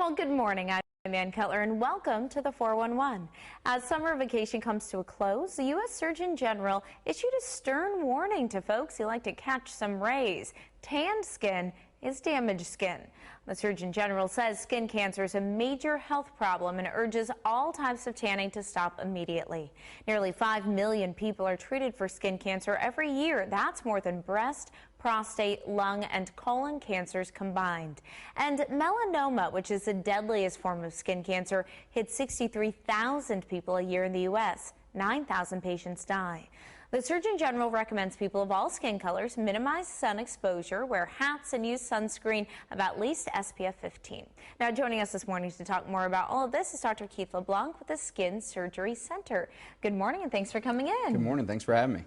Well, good morning. I'm Ann Cutler, and welcome to the 411. As summer vacation comes to a close, the U.S. Surgeon General issued a stern warning to folks who like to catch some rays. Tanned skin is damaged skin. The Surgeon General says skin cancer is a major health problem and urges all types of tanning to stop immediately. Nearly 5 million people are treated for skin cancer every year. That's more than breast, prostate, lung, and colon cancers combined. And melanoma, which is the deadliest form of skin cancer, hits 63,000 people a year in the U.S. 9,000 patients die. The Surgeon General recommends people of all skin colors minimize sun exposure, wear hats, and use sunscreen of at least SPF 15. Now, joining us this morning to talk more about all of this is Dr. Keith LeBlanc with the Skin Surgery Center. Good morning, and thanks for coming in. Good morning. Thanks for having me.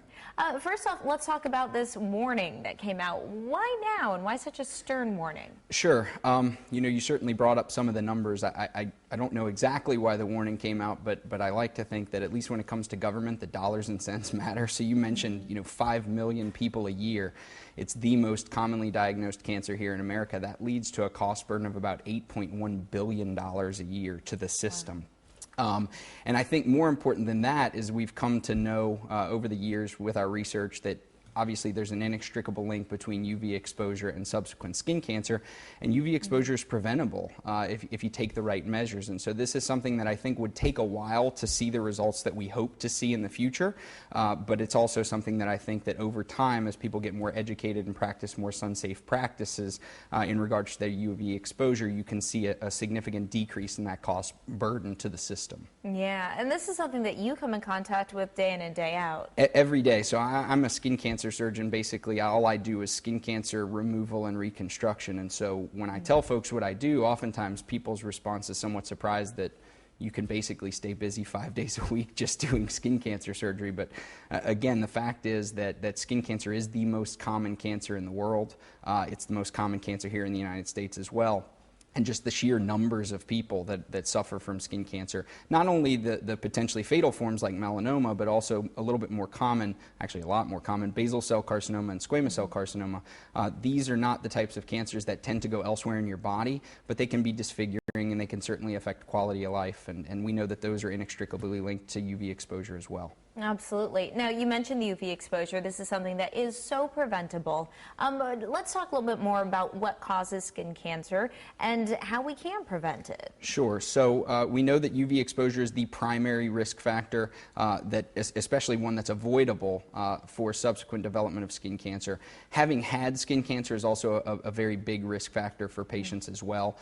First off, let's talk about this warning that came out. Why now, and why such a stern warning? Sure. You certainly brought up some of the numbers. I don't know exactly why the warning came out, but I like to think that at least when it comes to government, the dollars and cents matter. So you mentioned, 5 million people a year. It's the most commonly diagnosed cancer here in America. That leads to a cost burden of about $8.1 billion a year to the system. Wow. And I think more important than that is we've come to know over the years with our research that obviously there's an inextricable link between UV exposure and subsequent skin cancer, and UV exposure is preventable if you take the right measures. And so this is something that I think would take a while to see the results that we hope to see in the future, but it's also something that I think that over time, as people get more educated and practice more sun-safe practices in regards to their UV exposure, you can see a significant decrease in that cost burden to the system. Yeah, and this is something that you come in contact with day in and day out. Every day. So I'm a skin cancer surgeon. Basically, all I do is skin cancer removal and reconstruction. And so when I tell folks what I do, oftentimes people's response is somewhat surprised that you can basically stay busy 5 days a week just doing skin cancer surgery. But again, the fact is that skin cancer is the most common cancer in the world. It's the most common cancer here in the United States as well. And just the sheer numbers of people that suffer from skin cancer, not only the potentially fatal forms like melanoma, but also a little bit more common, actually a lot more common, basal cell carcinoma and squamous cell carcinoma. These are not the types of cancers that tend to go elsewhere in your body, but they can be disfiguring and they can certainly affect quality of life. And we know that those are inextricably linked to UV exposure as well. Absolutely. Now, you mentioned the UV exposure. This is something that is so preventable. Let's talk a little bit more about what causes skin cancer and how we can prevent it. Sure. So we know that UV exposure is the primary risk factor, especially one that's avoidable for subsequent development of skin cancer. Having had skin cancer is also a very big risk factor for patients as well.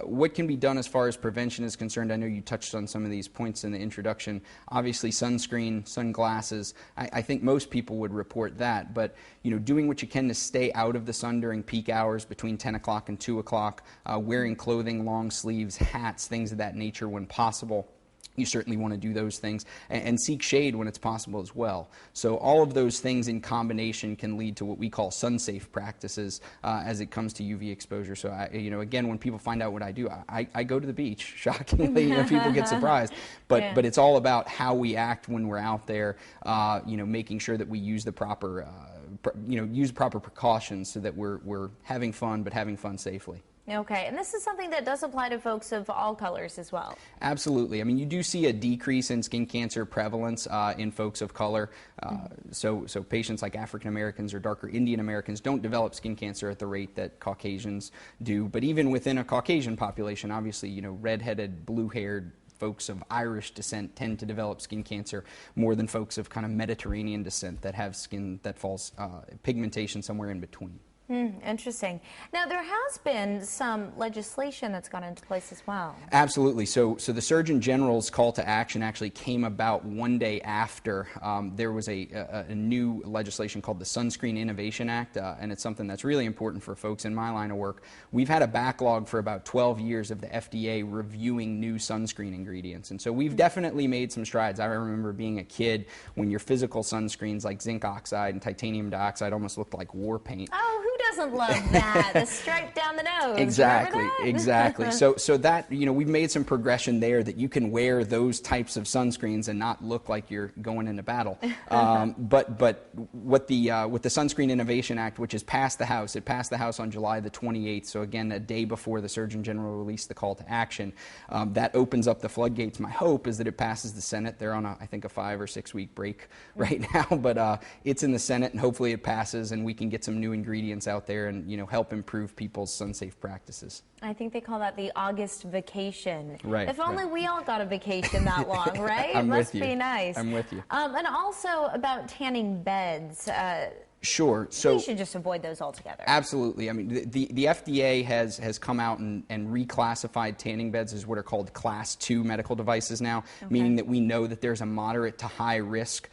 What can be done as far as prevention is concerned? I know you touched on some of these points in the introduction. Obviously, sunscreen, sunglasses, I think most people would report that, but doing what you can to stay out of the sun during peak hours between 10 o'clock and 2 o'clock, wearing clothing, long sleeves, hats, things of that nature when possible. You certainly want to do those things and seek shade when it's possible as well. So all of those things in combination can lead to what we call sun-safe practices as it comes to UV exposure. So, again, when people find out what I do, I go to the beach. Shockingly, people get surprised. But it's all about how we act when we're out there, making sure that we use the proper, proper precautions so that we're having fun, but having fun safely. Okay, and this is something that does apply to folks of all colors as well. Absolutely. I mean, you do see a decrease in skin cancer prevalence in folks of color. So patients like African Americans or darker Indian Americans don't develop skin cancer at the rate that Caucasians do. But even within a Caucasian population, obviously, red-headed, blue-haired folks of Irish descent tend to develop skin cancer more than folks of kind of Mediterranean descent that have skin that falls pigmentation somewhere in between. Interesting. Now, there has been some legislation that's gone into place as well. Absolutely. So the Surgeon General's call to action actually came about one day after there was a new legislation called the Sunscreen Innovation Act, and it's something that's really important for folks in my line of work. We've had a backlog for about 12 years of the FDA reviewing new sunscreen ingredients, and so we've definitely made some strides. I remember being a kid when your physical sunscreens like zinc oxide and titanium dioxide almost looked like war paint. Oh, who doesn't love that? The stripe down the nose. Exactly, Remember that? exactly. So that, we've made some progression there that you can wear those types of sunscreens and not look like you're going into battle. But what the Sunscreen Innovation Act, which has passed the House, it passed the House on July the 28th. So again, a day before the Surgeon General released the call to action. That opens up the floodgates. My hope is that it passes the Senate. They're on I think a 5 or 6 week break right now, but it's in the Senate, and hopefully it passes and we can get some new ingredients out there and help improve people's sun-safe practices. I think they call that the August vacation. Right. If only we all got a vacation that long, right? I'm Must with you. be nice. I'm with you. And also about tanning beds. Sure. So we should just avoid those altogether. Absolutely. I mean, the FDA has come out and reclassified tanning beds as what are called Class 2 medical devices now, meaning that we know that there's a moderate to high risk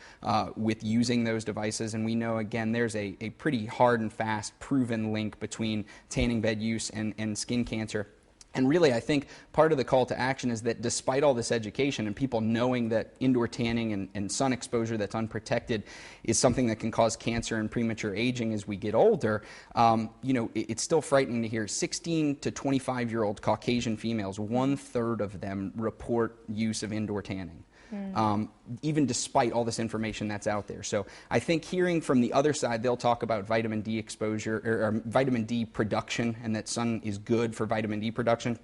with using those devices, and we know, again, there's a pretty hard and fast proven link between tanning bed use and skin cancer. And really, I think part of the call to action is that despite all this education and people knowing that indoor tanning and sun exposure that's unprotected is something that can cause cancer and premature aging as we get older, it's still frightening to hear 16 to 25-year-old Caucasian females, 1/3 of them report use of indoor tanning. Even despite all this information that's out there. So I think hearing from the other side, they'll talk about vitamin D exposure or vitamin D production, and that sun is good for vitamin D production.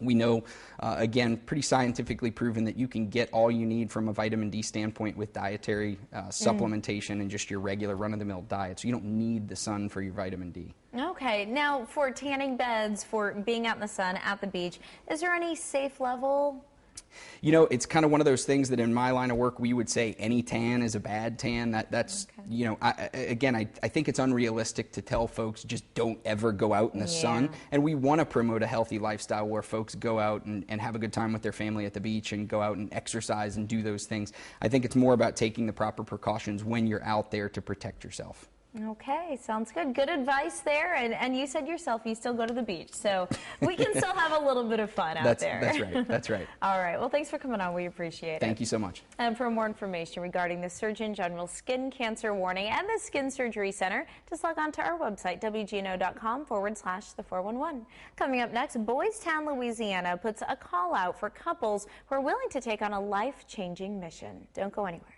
We know, again, pretty scientifically proven that you can get all you need from a vitamin D standpoint with dietary supplementation and just your regular run-of-the-mill diet. So you don't need the sun for your vitamin D. Okay. Now, for tanning beds, for being out in the sun at the beach, is there any safe level? It's kind of one of those things that in my line of work we would say any tan is a bad tan. That's I think it's unrealistic to tell folks just don't ever go out in the sun. And we want to promote a healthy lifestyle where folks go out and have a good time with their family at the beach and go out and exercise and do those things. I think it's more about taking the proper precautions when you're out there to protect yourself. Okay, sounds good. Good advice there. And you said yourself you still go to the beach, so we can still have a little bit of fun out there. That's right. That's right. All right. Well, thanks for coming on. We appreciate it. Thank you so much. And for more information regarding the Surgeon General Skin Cancer Warning and the Skin Surgery Center, just log on to our website, wgno.com/the411. Coming up next, Boys Town, Louisiana puts a call out for couples who are willing to take on a life-changing mission. Don't go anywhere.